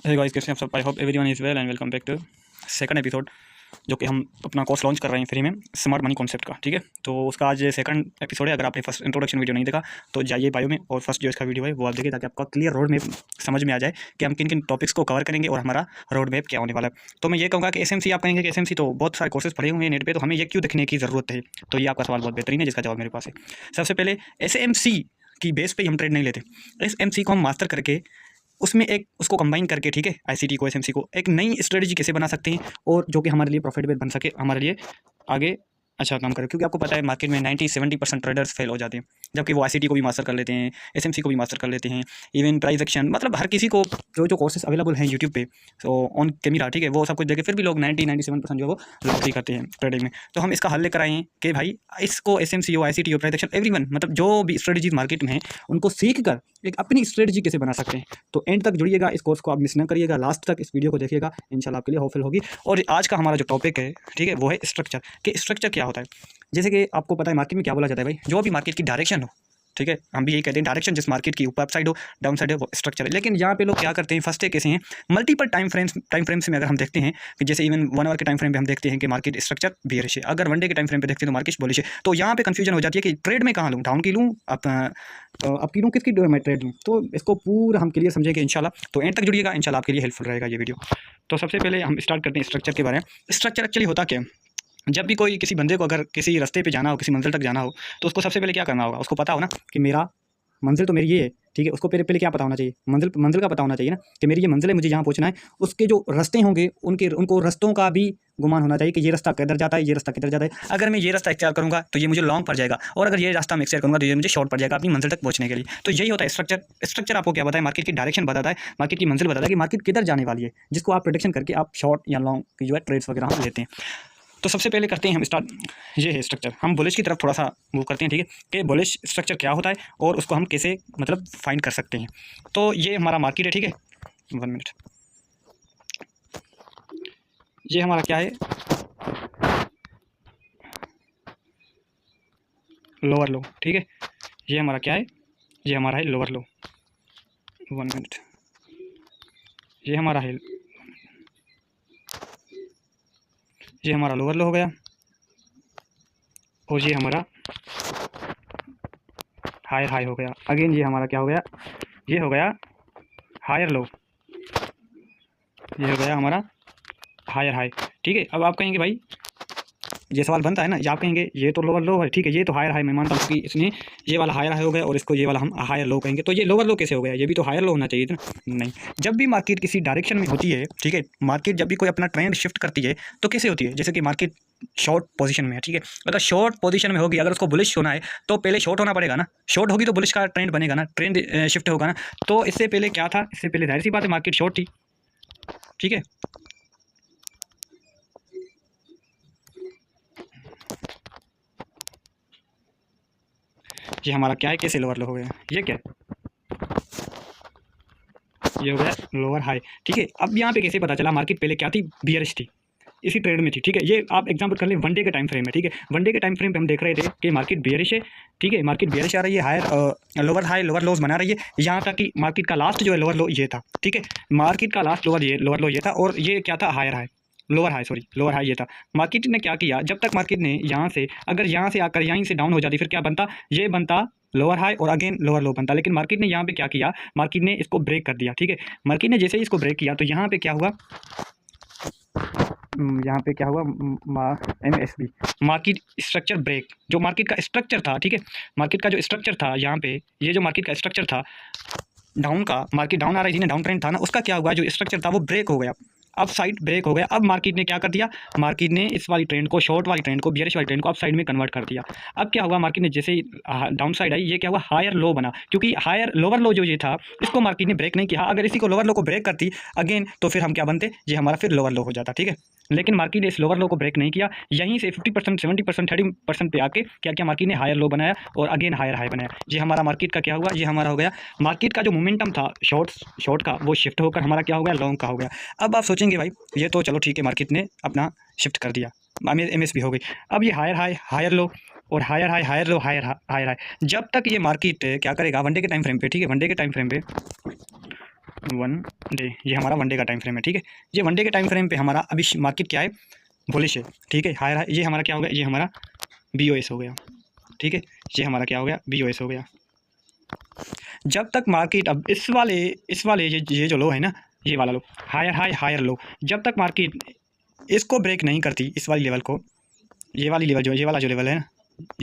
Hey guys, कैसे हैं आप सब। I hope everyone is well and welcome back to second episode, जो कि हम अपना कोर्स लॉन्च कर रहे हैं फ्री में स्मार्ट मनी कॉन्सेप्ट का। ठीक है, तो उसका आज सेकंड एपिसोड है। अगर आपने फर्स्ट इंट्रोडक्शन वीडियो नहीं देखा तो जाइए बायो में और फर्स्ट जो इसका वीडियो है वो आप देखिए, ताकि आपका क्लियर रोड मैप समझ में आ जाए कि हम किन किन टॉपिक्स को कवर करेंगे और हमारा रोड मैप क्या होने वाला है। तो मैं ये कहूँगा कि एसएमसी आप कहेंगे कि एसएमसी तो बहुत सारे कोर्सेज पढ़े हुए हैं नेट पे, तो हमें ये क्यों देखने की ज़रूरत है। तो ये आपका सवाल बहुत बेहतरीन है, जिसका जवाब मेरे पास है। सबसे पहले एसएमसी की बेस पे हम ट्रेड नहीं लेते। एसएमसी को हम मास्टर करके उसमें एक उसको कंबाइन करके, ठीक है, आईसीटी को एसएमसी को एक नई स्ट्रेटजी कैसे बना सकते हैं और जो कि हमारे लिए प्रॉफिटेबल बन सके, हमारे लिए आगे अच्छा काम करे। क्योंकि आपको पता है मार्केट में 90-70% ट्रेडर्स फेल हो जाते हैं, जबकि वो आईसीटी को भी मास्टर कर लेते हैं, एसएमसी को भी मास्टर कर लेते हैं, इवन प्राइस एक्शन, मतलब हर किसी को जो जो कोर्सेज अवेलेबल हैं यूट्यूब पे तो ऑन कैमरा, ठीक है, वो सब कुछ देखे, फिर भी लोग 90-97% जो है वो लॉस ही करते हैं ट्रेडिंग में। तो हम इसका हल लेकर आए हैं कि भाई इसको एसएमसी हो, आईसीटी हो, प्राइस एक्शन, एवरीवन, मतलब जो भी स्ट्रेटजीज मार्केट में है उनको सीख कर एक अपनी स्ट्रेटजी कैसे बना सकते हैं। तो एंड तक जुड़िएगा, इस कोर्स को आप मिस न करिएगा, लास्ट तक इस वीडियो को देखिएगा, इंशाल्लाह आपके लिए हेल्पफुल होगी। और आज का हमारा जो टॉपिक है, ठीक है, वो है स्ट्रक्चर। कि स्ट्रक्चर क्या होता है। जैसे कि आपको पता है मार्केट में क्या बोला जाता है भाई, जो भी मार्केट की डायरेक्शन हो, ठीक है, हम भी यही कहते हैं डायरेक्शन, जिस मार्केट की ऊपर अप साइड हो, डाउन साइड हो, वो स्ट्रक्चर है। लेकिन यहाँ पे लोग क्या करते हैं, फंसते कैसे हैं, मल्टीपल टाइम फ्रेम्स में अगर हम देखते हैं कि जैसे इवन 1 आवर के टाइम फ्रेम पे हम देखते हैं कि मार्केट स्ट्रक्चर बेयरिश है, अगर 1 डे के टाइम फ्रेम पे देखते हैं तो मार्केट बुलिश है। तो यहाँ पे कंफ्यूजन हो जाती है कि ट्रेड में कहाँ लूँ, डाउन की लूँ, अप की लूँ, किसकी मैं ट्रेड लूँ। तो इसको पूरा हम क्लियर समझेंगे इंशाल्लाह। तो एंड तक जुड़िएगा, इंशाल्लाह आपके लिए हेल्पफुल रहेगा ये वीडियो। तो सबसे पहले हम स्टार्ट करते हैं स्ट्रक्चर के बारे में। स्ट्रक्चर एक्चुअली होता क्या है। जब भी कोई किसी बंदे को अगर किसी रास्ते पे जाना हो, किसी मंजिल तक जाना हो, तो उसको सबसे पहले क्या करना होगा, उसको पता हो ना कि मेरा मंजिल तो मेरी ये है, ठीक है। उसको पहले पहले क्या पता होना चाहिए, मंजिल का पता होना चाहिए ना कि मेरी ये मंजिल है, मुझे यहाँ पहुँचना है। उसके जो रास्ते होंगे उनको रास्तों का भी गुमान होना चाहिए कि ये रास्ता किधर जाता है, ये रास्ता किधर जाता है। अगर मैं ये रास्ता इख्तियार करूँगा तो ये मुझे लॉन्ग पड़ जाएगा, और अगर ये रास्ता मैं इख्तियार करूँगा तो ये मुझे शॉर्ट पड़ जाएगा अपनी मंजिल तक पहुँचने के लिए। तो यही होता है स्ट्रक्चर। स्ट्रक्चर आपको क्या बताता है, मार्केट की डायरेक्शन बताता है, मार्केट की मंजिल बताता है कि मार्केट किधर जाने वाली है, जिसको आप प्रेडिक्शन करके आप शॉर्ट या लॉन्ग की जो है ट्रेड्स वगैरह हम लेते हैं। तो सबसे पहले करते हैं हम स्टार्ट, ये है स्ट्रक्चर। हम बुलिश की तरफ थोड़ा सा मूव करते हैं, ठीक है, कि बुलिश स्ट्रक्चर क्या होता है और उसको हम कैसे मतलब फाइंड कर सकते हैं। तो ये हमारा मार्केट है, ठीक है, 1 मिनट। ये हमारा क्या है, लोअर लो, ठीक है। ये हमारा क्या है, ये हमारा है लोअर लो, 1 मिनट। ये हमारा है, ये हमारा लोअर लो हो गया, और ये हमारा हायर हाई हो गया। अगेन ये हमारा क्या हो गया, ये हो गया हायर लो, ये हो गया हमारा हायर हाई, ठीक है। अब आप कहेंगे भाई, ये सवाल बनता है ना, ये आप कहेंगे ये तो लोअर लो है, ठीक है, ये तो हायर हाई मैं मानता हूँ कि इसने ये वाला हायर हाई हो गया और इसको ये वाला हम हायर लो कहेंगे, तो ये लोअर लो कैसे हो गया, ये भी तो हायर लो होना चाहिए था। नहीं, जब भी मार्केट किसी डायरेक्शन में होती है, ठीक है, मार्केट जब भी कोई अपना ट्रेंड शिफ्ट करती है तो कैसे होती है, जैसे कि मार्केट शॉर्ट पोजीशन में है, ठीक है, अगर शॉर्ट पोजीशन में होगी, अगर उसको बुलिश होना है तो पहले शॉर्ट होना पड़ेगा ना, शॉर्ट होगी तो बुलिश का ट्रेंड बनेगा ना, ट्रेंड शिफ्ट होगा ना। तो इससे पहले क्या था, इससे पहले जाहिर सी बात है मार्केट शॉर्ट थी, ठीक है। ये हमारा क्या है, कैसे लोअर लो हो गया, ये क्या है, ये हो गया लोअर हाई, ठीक है। अब यहाँ पे कैसे पता चला मार्केट पहले क्या थी, बियरिश थी, इसी ट्रेड में थी, ठीक है। ये आप एग्जांपल कर लें 1 डे के टाइम फ्रेम में, ठीक है, 1 डे के टाइम फ्रेम पे हम देख रहे थे कि मार्केट बियरिश है, ठीक है, मार्केट बियरिश आ रही है, higher lower high lower lows बना रही है, यहाँ तक कि मार्केट का लास्ट जो है लोअर लो ये था, ठीक है, मार्केट का लास्ट लोअर लो ये था, और ये क्या था, higher high lower high, sorry lower high ये था। मार्केट ने क्या किया, जब तक मार्केट ने यहाँ से अगर यहाँ से आकर यहीं से डाउन हो जाती, फिर क्या बनता, ये बनता लोअर हाई और अगेन लोअर लो बनता। लेकिन मार्केट ने यहाँ पे क्या किया, मार्केट ने इसको ब्रेक कर दिया, ठीक है। मार्केट ने जैसे ही इसको ब्रेक किया तो यहाँ पे क्या हुआ, यहाँ पे क्या हुआ, MSB मार्केट स्ट्रक्चर ब्रेक, जो मार्केट का स्ट्रक्चर था, ठीक है, मार्केट का जो स्ट्रक्चर था यहाँ पे, ये जो मार्केट का स्ट्रक्चर था डाउन का, मार्केट डाउन आ रही थी ना, डाउन ट्रेंड था ना, उसका क्या हुआ, जो स्ट्रक्चर था वो ब्रेक हो गया, अप साइड ब्रेक हो गया। अब मार्केट ने क्या कर दिया, मार्केट ने इस वाली ट्रेंड को, शॉर्ट वाली ट्रेंड को, बियरिश वाली ट्रेंड को अप साइड में कन्वर्ट कर दिया। अब क्या हुआ, मार्केट ने जैसे ही डाउन साइड आई, ये क्या हुआ, हायर लो बना, क्योंकि हायर लोअर लो जो ये था इसको मार्केट ने ब्रेक नहीं किया। अगर इसी को लोअर लो को ब्रेक करती अगेन तो फिर हम क्या बनते, ये हमारा फिर लोअर लो हो जाता, ठीक है। लेकिन मार्केट ने इस लोअर लो को ब्रेक नहीं किया, यहीं से 50%, 70%, 30% पे आके क्या किया, मार्केट ने हायर लो बनाया और अगेन हायर हाई बनाया। ये हमारा मार्केट का क्या हुआ, ये हमारा हो गया मार्केट का जो मोमेंटम था शॉर्ट का, वो शिफ्ट होकर हमारा क्या हो गया, लॉन्ग का हो गया। अब आप सोचेंगे भाई ये तो चलो ठीक है, मार्केट ने अपना शिफ्ट कर दिया, MSB हो गई। अब ये हायर हाई हायर लो और higher high higher low higher high, जब तक ये मार्केट क्या करेगा 1 डे के टाइम फ्रेम पे, ठीक है, 1 डे के टाइम फ्रेम पे वन डे, ये हमारा वन डे का टाइम फ्रेम है, ठीक है। ये वन डे के टाइम फ्रेम पे हमारा अभी मार्केट क्या है, बुलिश है, ठीक है, हायर हाई। ये हमारा क्या हो गया, ये हमारा BOS हो गया, ठीक है। ये हमारा क्या हो गया, BOS हो गया। जब तक मार्केट अब इस वाले ये जो लो है ना, ये वाला लो, हायर हाई हायर लो, जब तक मार्केट इसको ब्रेक नहीं करती, इस वाली लेवल को, ये वाली लेवल जो, ये वाला जो लेवल है ना,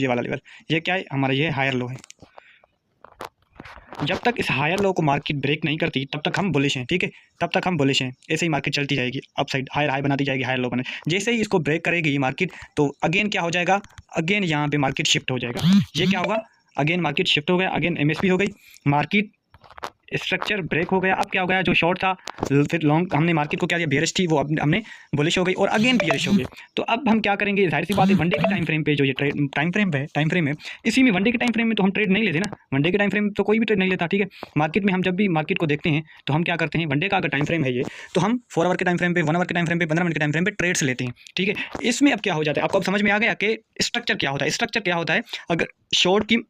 ये वाला लेवल, ये क्या है हमारा, ये हायर लो है। जब तक इस हायर लो को मार्केट ब्रेक नहीं करती तब तक हम बुलिश हैं, ठीक है, तब तक हम बुलिश हैं। ऐसे ही मार्केट चलती जाएगी, अप साइड हायर हाई बनाती जाएगी, हायर लो बना, जैसे ही इसको ब्रेक करेगी मार्केट तो अगेन क्या हो जाएगा, अगेन यहाँ पे मार्केट शिफ्ट हो जाएगा। ये क्या होगा, अगेन मार्केट शिफ्ट हो गया, अगेन MSP हो गई, मार्केट स्ट्रक्चर ब्रेक हो गया। अब क्या हो गया, जो शॉर्ट था फिर लॉन्ग, हमने मार्केट को क्या दिया, बेयरिश थी, वो अब हमने बुलिश हो गई और अगेन बेयरिश हो गई। तो अब हम क्या करेंगे, जाहिर सी बात है, वनडे के टाइम फ्रेम पे जो ये टाइम फ्रेम है, इसी में वनडे के टाइम फ्रेम में तो हम ट्रेड नहीं लेते ना, वनडे के टाइम फ्रेम तो कोई भी ट्रेड नहीं लेता, ठीक है। मार्केट में हम जब भी मार्केट को देखते हैं तो हम क्या करते हैं, वनडे का अगर टाइम फ्रेम है ये, तो हम 4 आवर के टाइम फ्रेम पे, 1 आवर के टाइम फ्रेम पे, 15 मिनट के टाइम फ्रेम पे ट्रेड्स लेते हैं, ठीक है। इसमें अब क्या हो जाता है, आपको अब समझ में आ गया कि स्ट्रक्चर क्या होता है। स्ट्रक्चर क्या होता है, अगर शॉर्ट की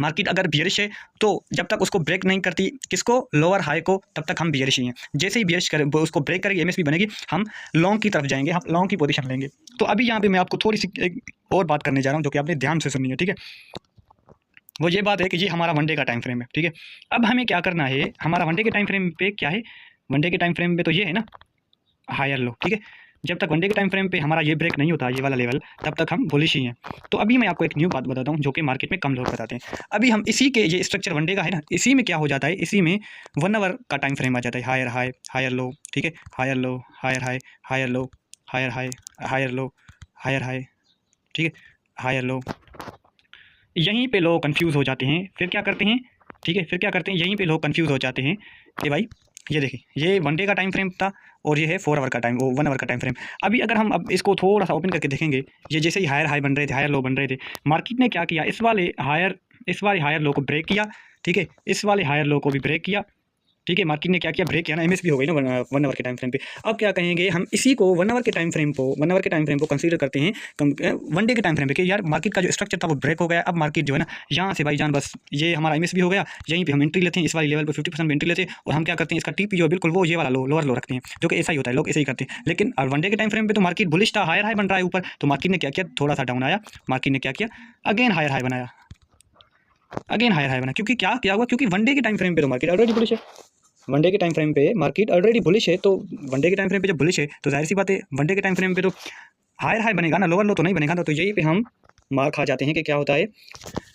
मार्केट अगर बियरिश है तो जब तक उसको ब्रेक नहीं करती, किसको, लोअर हाई को, तब तक हम बियरिश ही हैं। जैसे ही बियरिश करे, उसको ब्रेक करेगी, MSP बनेगी, हम लॉन्ग की तरफ जाएंगे, हम लॉन्ग की पोजीशन लेंगे। तो अभी यहाँ पे मैं आपको थोड़ी सी एक और बात करने जा रहा हूँ जो कि आपने ध्यान से सुननी है, ठीक है। वो ये बात है कि ये हमारा वनडे का टाइम फ्रेम है, ठीक है। अब हमें क्या करना है, हमारा वनडे के टाइम फ्रेम पे क्या है, वनडे के टाइम फ्रेम पे तो ये है ना, हायर लो, ठीक है। जब तक वनडे के टाइम फ्रेम पे हमारा ये ब्रेक नहीं होता, ये वाला लेवल, तब तक हम बुलिश ही हैं। तो अभी मैं आपको एक न्यू बात बताता हूँ जो कि मार्केट में कम लोग बताते हैं। अभी हम इसी के, ये स्ट्रक्चर वनडे का है ना, इसी में क्या हो जाता है, इसी में 1 आवर का टाइम फ्रेम आ जाता है, हायर हाई हायर लो, ठीक है, higher low higher high higher low higher high higher low higher high, ठीक है, हायर लो। यहीं पे लोग कंफ्यूज हो जाते हैं, फिर क्या करते हैं, ठीक है, फिर क्या करते हैं, यहीं पे लोग कंफ्यूज हो जाते हैं कि भाई ये देखिए, ये वनडे का टाइम फ्रेम था और ये है 4 आवर का टाइम, वो 1 आवर का टाइम फ्रेम। अभी अगर हम अब इसको थोड़ा सा ओपन करके देखेंगे, ये जैसे ही हायर हाई बन रहे थे, हायर लो बन रहे थे, मार्केट ने क्या किया, इस वाले हायर लो को ब्रेक किया, ठीक है, इस वाले हायर लो को भी ब्रेक किया, ठीक है। मार्केट ने क्या किया, ब्रेक किया ना, MSP हो गई ना 1 आवर के टाइम फ्रेम पे। अब क्या कहेंगे हम, इसी को 1 आवर के टाइम फ्रेम को कंसीडर करते हैं वनडे के टाइम फ्रेम पे कि यार मार्केट का जो स्ट्रक्चर था वो ब्रेक हो गया। अब मार्केट जो है ना, यहाँ से भाईजान बस ये हमारा MSP हो गया, यहीं पे हम एंट्री लेते हैं, इस वाली लेवल पे 50% में एंट्री लेते हैं और हम क्या करते हैं, इसका TP जो है बिल्कुल वो ये वाला लोअर लो रखते हैं, जो कि ऐसा ही होता है, लोग ऐसे ही करते हैं। लेकिन वनडे के टाइम फ्रेम पे तो मार्केट बुलिश था, हायर हाई बन रहा है ऊपर, तो मार्केट ने क्या किया, थोड़ा सा डाउन आया, मार्केट ने क्या किया, अगेन हायर हाई बनाया, अगेन हायर हाई बना। क्योंकि क्या हुआ, क्योंकि वनडे के टाइम फ्रेम पे तो मार्केट ऑलरेडी बुलिश है, वनडे के टाइम फ्रेम पे मार्केट ऑलरेडी बुलिश है। तो वनडे के टाइम फ्रेम पे जब बुलिश है तो जाहिर सी बात है, वनडे के टाइम फ्रेम पे तो हायर हाई बनेगा ना, लोअर लो तो नहीं बनेगा ना। तो यही पे हम मार खा जाते हैं कि क्या होता है,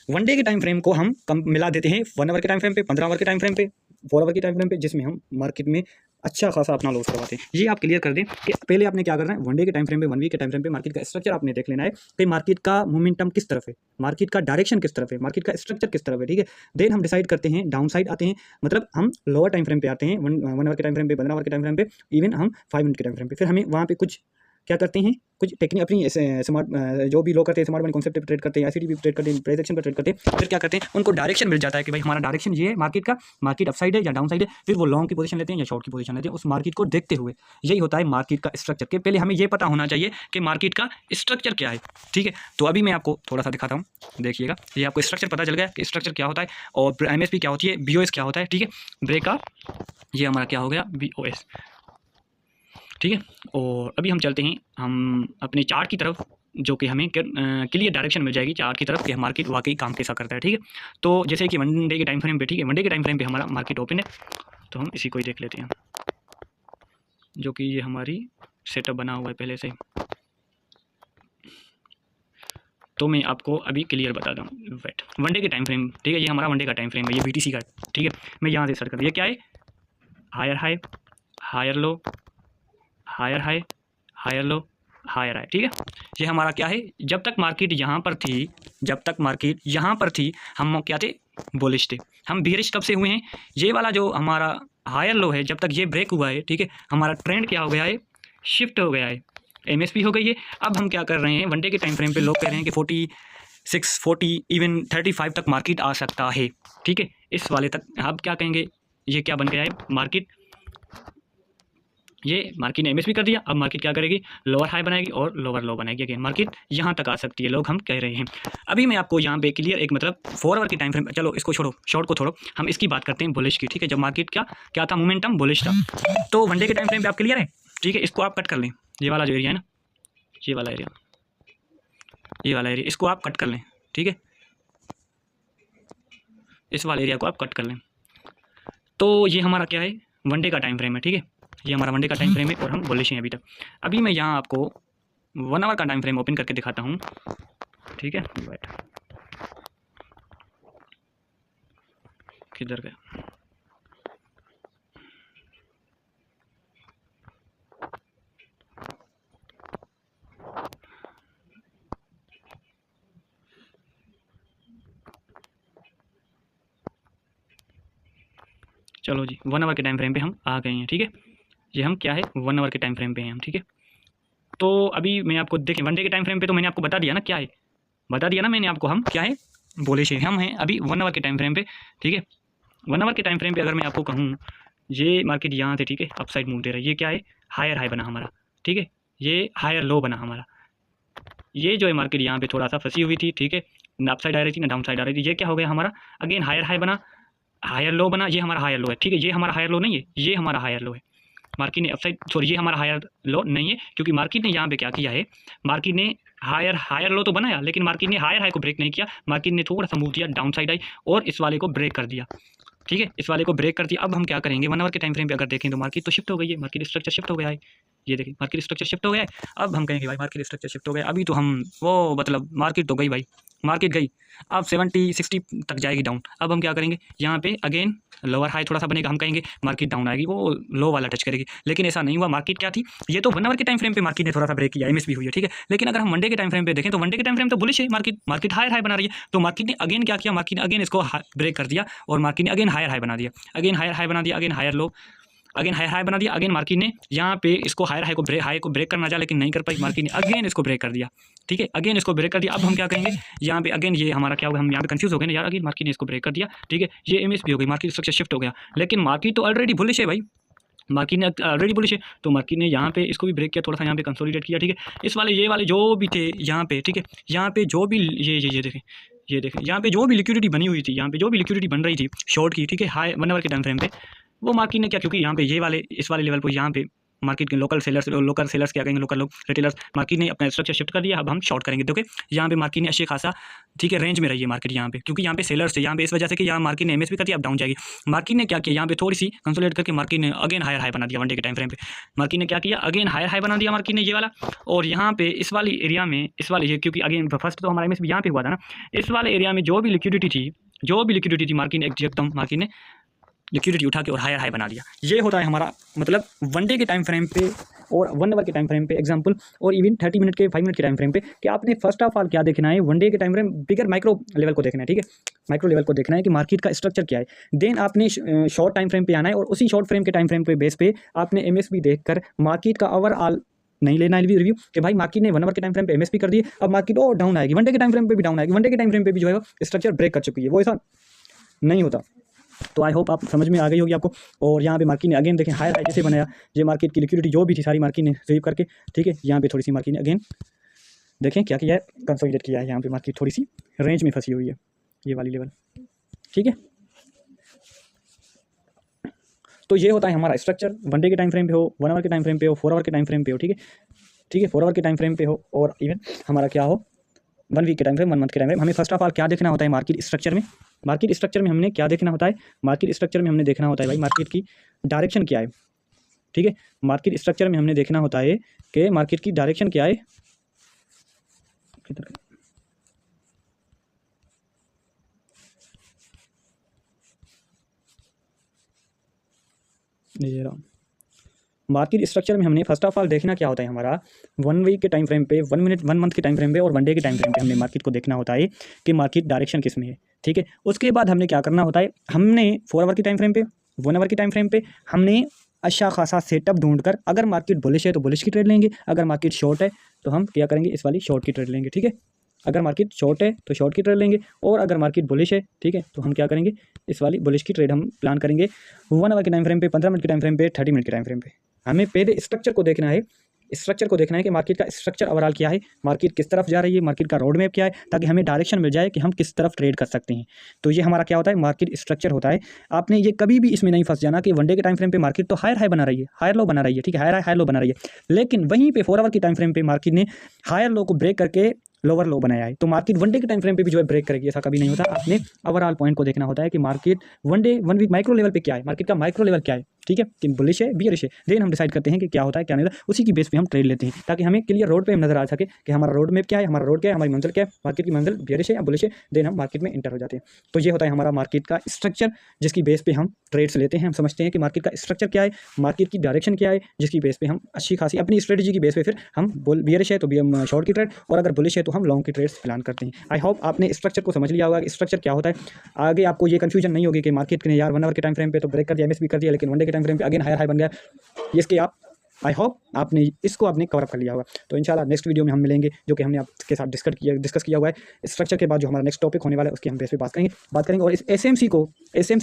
वनडे के टाइम फ्रेम को हम कम मिला देते हैं 1 आवर के टाइम फ्रेम पे, 15 आवर के टाइम फ्रेम पे, 4 आवर के टाइम फ्रेम पे, जिसमें हम मार्केट में अच्छा खासा अपना लॉस करवाते हैं। ये आप क्लियर कर दें कि पहले आपने क्या करना है, वनडे के टाइम फ्रेम पे, 1 वीक के टाइम फ्रेम पे मार्केट का स्ट्रक्चर आपने देख लेना है कि मार्केट का मोमेंटम किस तरफ है, मार्केट का डायरेक्शन किस तरफ है, मार्केट का स्ट्रक्चर किस तरफ है, ठीक है। देन हम डिसाइड करते हैं, डाउन साइड आते हैं, मतलब हम लोअर टाइम फ्रेम पे आते हैं, 1 आवर के टाइम फ्रेम पे, 15 आवर के टाइम फ्रेम पे, इवन हम 5 मिनट के टाइम फ्रेम पे। फिर हमें वहाँ पे कुछ क्या करते हैं, कुछ टेक्निक अपनी स्मार्ट जो भी लोग करते हैं, स्मार्ट मनी कॉन्सेप्ट पे ट्रेड करते हैं, ICT पे ट्रेड करते हैं, प्राइस एक्शन पे ट्रेड करते हैं। फिर क्या करते हैं, उनको डायरेक्शन मिल जाता है कि भाई हमारा डायरेक्शन ये है मार्केट का, मार्केट अपसाइड है या डाउन साइड है। फिर वो लॉन्ग की पोजीशन लेते हैं या शॉर्ट की पोजीशन लेते हैं, उस मार्केट को देखते हुए। यही होता है मार्केट का स्ट्रक्चर के पहले हमें ये पता होना चाहिए कि मार्केट का स्ट्रक्चर क्या है, ठीक है। तो अभी मैं आपको थोड़ा सा दिखाता हूँ, देखिएगा, ये आपको स्ट्रक्चर पता चल गया कि स्ट्रक्चर क्या होता है और MSP क्या होती है, BOS क्या होता है, ठीक है, ब्रेक का ये हमारा क्या हो गया, BOS, ठीक है। और अभी हम चलते हैं हम अपने चार्ट की तरफ, जो कि हमें क्लियर डायरेक्शन मिल जाएगी चार्ट की तरफ कि मार्केट वाकई काम कैसा करता है, ठीक है। तो जैसे कि वनडे के टाइम फ्रेम पे, ठीक है, वनडे के टाइम फ्रेम पे हमारा मार्केट ओपन है, तो हम इसी को ही देख लेते हैं, जो कि ये हमारी सेटअप बना हुआ है पहले से। तो मैं आपको अभी क्लियर बताता हूँ, वेट, वनडे के टाइम फ्रेम, ठीक है, ये हमारा वनडे का टाइम फ्रेम है, ये BTC का, ठीक है। मैं यहाँ से सर्च कर, ये क्या है, higher high higher low higher high higher low higher high, ठीक है। ये हमारा क्या है, जब तक मार्केट यहाँ पर थी, जब तक मार्केट यहाँ पर थी, हम क्या थे, बुलिश थे। हम बेयरिश कब से हुए हैं, ये वाला जो हमारा हायर लो है, जब तक ये ब्रेक हुआ है, ठीक है, हमारा ट्रेंड क्या हो गया है, शिफ्ट हो गया है, MSP हो गई है। अब हम क्या कर रहे हैं, वनडे के टाइम फ्रेम पे लोग कह रहे हैं कि 46 40 इवन 35 तक मार्केट आ सकता है, ठीक है, इस वाले तक। अब क्या कहेंगे, ये क्या बन गया है, मार्केट ये मार्केट ने एमएसपी कर दिया। अब मार्केट क्या करेगी, लोअर हाई बनाएगी और लोअर लो बनाएगी। अगेन मार्केट यहाँ तक आ सकती है, लोग हम कह रहे हैं। अभी मैं आपको यहाँ पे क्लियर एक मतलब 4 आवर की टाइम फ्रेम, चलो इसको छोड़ो, शॉर्ट को छोड़ो, हम इसकी बात करते हैं बुलिश की, ठीक है। जब मार्केट क्या क्या था, मोमेंटम बुलिश था। तो वन डे के टाइम फ्रेम पे आप क्लियर है, ठीक है। इसको आप कट कर लें, ये वाला जो एरिया है ना, ये वाला एरिया, ये वाला एरिया, इसको आप कट कर लें, ठीक है। इस वाले एरिया को आप कट कर लें। तो ये हमारा क्या है, वन डे का टाइम फ्रेम है, ठीक है। ये हमारा वन डे का टाइम फ्रेम है और हम बुलिश हैं अभी तक। अभी मैं यहाँ आपको 1 आवर का टाइम फ्रेम ओपन करके दिखाता हूँ, ठीक है। वेट, किधर गया, चलो जी 1 आवर के टाइम फ्रेम पे हम आ गए हैं, ठीक है। ये हम क्या है, 1 आवर के टाइम फ्रेम पे हैं हम, ठीक है। तो अभी मैं आपको देखें वन डे के टाइम फ्रेम पे, तो मैंने आपको बता दिया ना क्या है, बता दिया ना मैंने आपको, हम क्या है, बुलिश है। हम हैं अभी 1 आवर के टाइम फ्रेम पे, ठीक है। 1 आवर के टाइम फ्रेम पे अगर मैं आपको कहूँ, ये मार्केट यहाँ से, ठीक है, अप साइड मूव दे रहा है। ये क्या है, हायर हाई बना हमारा, ठीक है। ये हायर लो बना हमारा। ये जो है मार्केट यहाँ पे थोड़ा सा फंसी हुई थी, ठीक है, ना अप साइड आ रही थी ना डाउन साइड आ रही थी। ये क्या हो गया हमारा, अगेन हायर हाई बना, हायर लो बना। ये हमारा हायर लो है, ठीक है। ये हमारा हायर लो नहीं है, ये हमारा हायर लो है। मार्केट ने अपसाइड, सॉरी, ये हमारा हायर लो नहीं है, क्योंकि मार्केट ने यहाँ पे क्या किया है, मार्केट ने हायर लो तो बनाया, लेकिन मार्केट ने हायर हाई को ब्रेक नहीं किया। मार्केट ने थोड़ा सा मूव दिया, डाउन साइड आई और इस वाले को ब्रेक कर दिया, ठीक है। इस वाले को ब्रेक कर दिया। अब हम क्या करेंगे, 1 आवर के टाइम फ्रेम पे अगर देखें तो मार्केट तो शिफ्ट हो गई है, मार्केट स्ट्रक्चर शिफ्ट हो गया है। ये देखिए मार्केट स्ट्रक्चर शिफ्ट हो गया है। अब हम कहेंगे भाई मार्केट स्ट्रक्चर शिफ्ट हो गया, अभी तो हम वो मतलब मार्केट तो गई भाई, मार्केट गई, अब 70-60 तक जाएगी डाउन। अब हम क्या करेंगे, यहाँ पे अगेन लोअर हाई थोड़ा सा बनेगा, हम कहेंगे मार्केट डाउन आएगी, वो लो वाला टच करेगी। लेकिन ऐसा नहीं हुआ, मार्केट क्या थी, ये तो 1 आवर के टाइम फ्रेम पे मार्केट ने थोड़ा सा ब्रेक किया, एमएसपी हुई है, ठीक है। लेकिन अगर हम वन डे के टाइम फ्रेम पे देखें तो वन डे के टाइम फ्रेम तो बुलिश है, मार्केट हायर हाई बना रही है। तो मार्केट ने अगेन क्या किया, मार्केट ने अगेन इसको ब्रेक कर दिया और मार्केट ने अगेन हायर हाई बना दिया, अगेन हायर हाई बना दिया, again higher low, again higher high बना दिया। अगेन मार्केट ने यहाँ पे इसको हायर हाई को ब्रेक करना चाहा, लेकिन नहीं कर पाई। मार्केट ने अगेन इसको ब्रेक कर दिया, ठीक है, अगेन इसको ब्रेक कर दिया। अब हम क्या कहेंगे, यहाँ पे अगेन ये हमारा क्या होगा, हम यहाँ पे कंफ्यूज हो गए ना यार, अगेन मार्केट ने इसको ब्रेक कर दिया, ठीक है। ये एमएसपी हो गई, मार्केट स्ट्रक्चर शिफ्ट हो गया। लेकिन मार्केट तो ऑलरेडी बुलिश है भाई, मार्केट ने ऑलरेडी बुलिश है, तो मार्केट ने यहाँ पे इसको भी ब्रेक किया, थोड़ा सा यहाँ पे कंसोलिडेट किया, ठीक है। इस वाले ये वाले जो भी थे यहाँ पे, ठीक है, यहाँ पे जो भी ये देखें, ये देखें, यहाँ पे जो भी लिक्विडिटी बनी हुई थी, यहाँ पे जो भी लिक्विडिटी बन रही थी शॉर्ट की, ठीक है, हाई 1 आवर के टाइम फ्रेम पे, वो मार्केट ने क्या, क्योंकि यहाँ पे ये वाले इस वाले लेवल पर यहाँ पे मार्केट के लोकल सेलर्स क्या कहेंगे, लोकल लोग रिटेलर्स, मार्केट ने अपना स्ट्रक्चर शिफ्ट कर दिया। अब हम शॉर्ट करेंगे, देखो यहाँ पे मार्केट ने अच्छे खासा, ठीक है, रेंज में रही है मार्केट यहाँ पे, क्योंकि यहाँ पे सेलर्स थे, यहाँ पे इस वजह से कि यहाँ मार्केट ने एमएसपी कर दिया, अब डाउन जाएगी। मार्केट ने क्या किया, यहाँ पे थोड़ी सी कंसोलिडेट करके मार्केट ने अगेन हायर हाई बना दिया। वन डे के टाइम फ्रेम पे मार्केट ने क्या किया, अगेन हायर हाई बना दिया मार्केट ने ये वाला। और यहाँ पे इस वाली एरिया में, इस वाले ये, क्योंकि अगेन फर्स्ट तो हमारा एमएसपी यहाँ पे हुआ था ना, इस वाले एरिया में जो भी लिक्विडिटी थी मार्केट ने एकदम मार्केट ने लिक्विडिटी उठा के और हायर हाई बना दिया। ये होता है हमारा मतलब वन डे के टाइम फ्रेम पे और 1 आवर के टाइम फ्रेम पे एग्जांपल, और इवन 30 मिनट के 5 मिनट के टाइम फ्रेम पे कि आपने फर्स्ट ऑफ ऑल क्या देखना है, वन डे के टाइम फ्रेम बिगर माइक्रो लेवल को देखना है, ठीक है। माइक्रो लेवल को देखना है कि मार्केट का स्ट्रक्चर क्या है। देन आपने शॉर्ट टाइम फ्रेम पे आना है और उसी शॉर्ट फ्रेम के टाइम फ्रेम पे बेस पे आपने एमएसपी देखकर मार्केट का ओवरऑल नहीं लेना है रिव्यू कि भाई मार्केट ने 1 आवर के टाइम फ्रेम पे एमएसपी कर दिए, अब मार्केट और डाउन आएगी, वन डे के टाइम फ्रेम पे भी डाउन आएगी, वन डे के टाइम फ्रेम पे भी जो है स्ट्रक्चर ब्रेक कर चुकी है, वो ऐसा नहीं होता। तो आई होप आप समझ में आ गई होगी आपको। और यहाँ पे मार्केट ने अगेन देखें हायर हाई जैसे बनाया, ये मार्केट की लिक्विडिटी जो भी थी सारी मार्केट ने सेव करके, ठीक है, यहाँ पे थोड़ी सी मार्केट ने अगेन देखें क्या किया है, कंसोलिडेट किया है। यहाँ पे मार्केट थोड़ी सी रेंज में फंसी हुई है, ये वाली लेवल, ठीक है। तो ये होता है हमारा स्ट्रक्चर, वन डे के टाइम फ्रेम पे हो, 1 आवर के टाइम फ्रेम पे हो, 4 आवर के टाइम फ्रेम पे हो, ठीक है, ठीक है, 4 आवर के टाइम फ्रेम पे हो, और इवन हमारा क्या हो 1 वीक के टाइम फ्रेम, 1 मंथ के टाइम फ्रेम। हमें फर्स्ट ऑफ ऑल क्या देखना होता है मार्केट स्ट्रक्चर में, मार्केट स्ट्रक्चर में हमने क्या देखना होता है, मार्केट स्ट्रक्चर में हमने देखना होता है भाई मार्केट की डायरेक्शन क्या है, ठीक है। मार्केट स्ट्रक्चर में हमने देखना होता है कि मार्केट की डायरेक्शन क्या है, मार्केट स्ट्रक्चर में हमने फर्स्ट ऑफ ऑल देखना क्या होता है हमारा 1 वीक के टाइम फ्रेम पे, 1 मिनट 1 मंथ के टाइम फ्रेम पे और 1 डे के टाइम फ्रेम पे हमने मार्केट को देखना होता है कि मार्केट डायरेक्शन किस में है, ठीक है। उसके बाद हमने क्या करना होता है, हमने 4 आवर के टाइम फ्रेम पे, 1 आवर के टाइम फ्रेम पे हमने अच्छा खासा सेटअप ढूंढकर, अगर मार्केट बुलिश है तो बुलिश की ट्रेड लेंगे, अगर मार्केट शॉर्ट है तो हम क्या करेंगे, इस वाली शॉर्ट की ट्रेड लेंगे, ठीक है। अगर मार्केट शॉर्ट है तो शॉर्ट की ट्रेड लेंगे, और अगर मार्केट बुलिश है, ठीक है, तो हम क्या करेंगे, इस वाली बुलिश की ट्रेड हम प्लान करेंगे 1 आवर के टाइम फ्रेम पे, 15 मिनट के टाइम फ्रेम पे, 30 मिनट के टाइम फ्रेम पे, हमें पहले स्ट्रक्चर को देखना है, स्ट्रक्चर को देखना है कि मार्केट का स्ट्रक्चर ओवरऑल क्या है, मार्केट किस तरफ जा रही है, मार्केट का रोड मैप क्या है, ताकि हमें डायरेक्शन मिल जाए कि हम किस तरफ ट्रेड कर सकते हैं। तो ये हमारा क्या होता है, मार्केट स्ट्रक्चर होता है। आपने ये कभी भी इसमें नहीं फंस जाना कि वन डे के टाइम फ्रेम पे मार्केट तो हायर हाई बना रही है, हायर लो बना रही है, ठीक है, हायर हाई हायर लो बना रही है, लेकिन वहीं पे 4 आवर की टाइम फ्रेम पे मार्केट ने हायर लो को ब्रेक करके लोअर लो बनाया है। तो मार्केट वन डे के टाइम फ्रेम पे भी जो है ब्रेक करेगी, ऐसा कभी नहीं होता। आपने ओवरऑल पॉइंट को देखना होता है कि market one day 1 week micro level पे क्या है, मार्केट का माइक्रो लेवल क्या है, ठीक है, कि बुलिश है बियरिश है, देन हम डिसाइड करते हैं कि क्या होता है क्या नहीं होता, उसी की बेस पे हम ट्रेड लेते हैं, ताकि हमें क्लियर रोड पे हम नजर आ सके कि हमारा रोड मैप क्या है, हमारा रोड क्या है, हमारी मंजिल क्या है, मार्केट की मंजिल बियरिश है या बुलिश है, देन हम मार्केट में इंटर हो जाते हैं। तो ये होता है हमारा मार्केट का स्ट्रक्चर, जिसकी बेस पे हम ट्रेड्स लेते हैं। हम समझते हैं कि मार्केट का स्ट्रक्चर क्या है, मार्केट की डायरेक्शन क्या है, जिसकी बेस पे हम अच्छी खासी अपनी स्ट्रेटजी की बेस पे फिर हम बियरिश है तो भी हम शॉर्ट की ट्रेड, और अगर बुलिश है तो हम लॉन्ग की ट्रेड्स प्लान करते हैं। आई होप आपने स्ट्रक्चर को समझ लिया होगा कि स्ट्रक्चर क्या होता है। आगे आपको ये कंफ्यूजन नहीं होगी कि मार्केट ने यार 1 आवर के टाइम फ्रेम पे तो ब्रेक कर दिया, एमएसपी कर दिया, लेकिन वन डे के टाइम फ्रेम पे अगेन हायर हाई बन गया। इसके आप आई होप आपने इसको आपने कवर अप कर लिया होगा। तो इंशाल्लाह नेक्स्ट वीडियो में हम मिलेंगे, जो कि हमने आपके साथ डिस्कस किया हुआ है स्ट्रक्चर के बाद जो हमारा नेक्स्ट टॉपिक होने वाला है उसकी हम बेस पे बात करेंगे और इस एसएमसी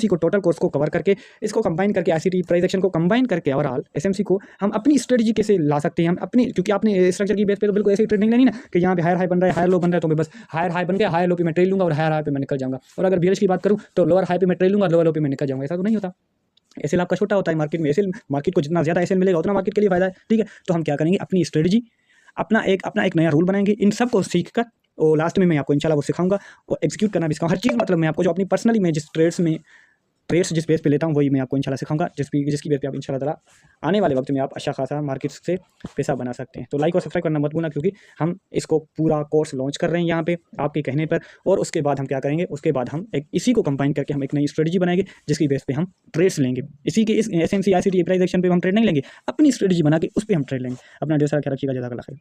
को टोटल कोर्स को कवर करके इसको कंबाइन करके आईसीटी प्राइस एक्शन को कंबाइन करके ओवरऑल एसएमसी को हम अपनी स्ट्रेटजी कैसे ला सकते हैं, हम अपनी, क्योंकि आपने स्ट्रक्चर की बेस पे तो बिल्कुल ऐसी ट्रेड नहीं लेनी ना कि यहाँ पे हायर हाई बन रहा है, हायर लो बन रहा है, तो मैं बस हायर हाई बन गया, हायर लो पे मैं ट्रेड लूंगा और हायर हाई पे मैं निकल जाऊंगा, और अगर बीएलएच की बात करूँ तो लोअर हाई पे मैं ट्रेड लूंगा, लोअर लो पे मैं निकल जाऊंगा। ऐसा तो नहीं होता। एसएल आपका छोटा होता है मार्केट में, एसएल मार्केट को जितना ज़्यादा एसएल मिलेगा उतना मार्केट के लिए फायदा है, ठीक है। तो हम क्या करेंगे, अपनी स्ट्रेटजी अपना एक नया रूल बनाएंगे, इन सब को सीख कर और लास्ट में मैं आपको इंशाल्लाह वो सिखाऊंगा और एग्जीक्यूट करना भी सिखाऊंगा। हर चीज़ मतलब मैं आपको जो अपनी पर्सनली मैं जिस ट्रेड्स जिस बेस पे लेता हूँ वही मैं आपको इंशाल्लाह सिखाऊंगा, जिसकी बेस पे आप इंशाल्लाह ताला आने वाले वक्त में आप अच्छा खासा मार्केट से पैसा बना सकते हैं। तो लाइक और सब्सक्राइब करना मत भूलना, क्योंकि हम इसको पूरा कोर्स लॉन्च कर रहे हैं यहाँ पे आपके कहने पर, और उसके बाद हम क्या करेंगे, उसके बाद हम इसी को कंबाइन करके हम एक नई स्ट्रेटजी बनाएंगे, जिसकी बेस पे हम ट्रेड्स लेंगे। इसी के इस एसएमसी आईसीटी प्राइस एक्शन पे हम ट्रेड नहीं लेंगे, अपनी स्ट्रेटजी बना के उस पर हम ट्रेड लेंगे। अपना ढेर सारा ख्याल रखिएगा, जज़ाकल्लाह खैर।